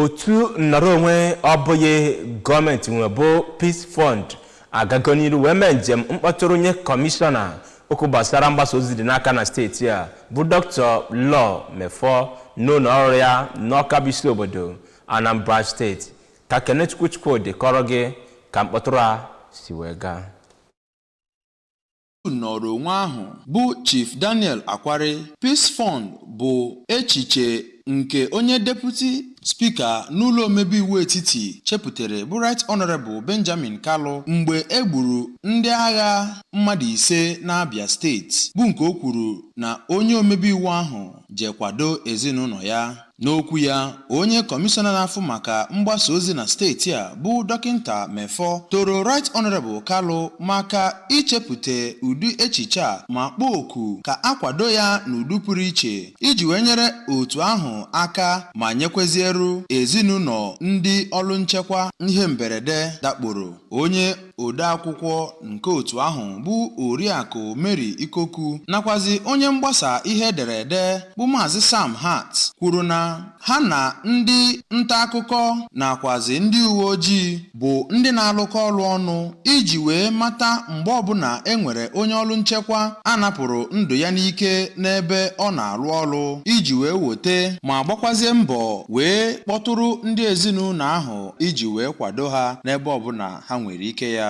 otu nnọrọ onwe ọbụghị gọọmenti nwe bụ Peace Fund agago n'iru wee mee njem mkpọtụrụ onye kọmishọna okwu gbasara mgbasa ozi dị n'aka na steeti a bụ Dr. Law Mefo n'ụlọ ọrụ ya n'Awka bụ isi obodo Anambra steeti ka Kenechukwu Chukwudị kọrọ gị ka mkpọtụrụ a si wee gaa. Nnọrọ onwe ahụ bụ Chief Daniel Akwari. Peace Fund bụ echiche nke onye deputy speaker n'ụlọ omebe iwu etiti chepụtara bụ Right Honorable Benjamin Kalu mgbe egburu ndị agha mmadụ 5 n'Abia steeti, bụ nke o kwuru na onye omebe iwu ahụ je kwado ezinụlọ ya. N'okwu ya, onye kọmishọna na-afụ maka mgbasa ozi na steeti a bụ Dọkịnta Mefo toro Right Honorable Kalu maka ichepụta ụdị echiche a ma kpọọ oku ka akwado ya n'udu pụrụ iche iji wee nyere otu ahụ aka ma nyekweziere ezinụlọ ndị ọrụ nchekwa ihe mberede dakporo. Onye odeakwụkwọ nke otu ahụ bụ Oriakụ Mary Ikoku nakwazi onye mgbasa ihe ederede bụ Maazị Sam Hart kwuru na ha na ndị nta akụkọ nakwazi ndị uwe ojii bụ ndị na-alụkọ ọrụ ọnụ iji wee mata mgbe ọbụla enwere onye ọrụ nchekwa anapụrụ ndụ ya n'ike n'ebe ọ na-arụ ọrụ iji wee wote ma gbakwazie mbọ wee kpọtụrụ ndị ezinụlọ ahụ iji wee kwado ha n'ebe ọbụla ha nwere ike ya.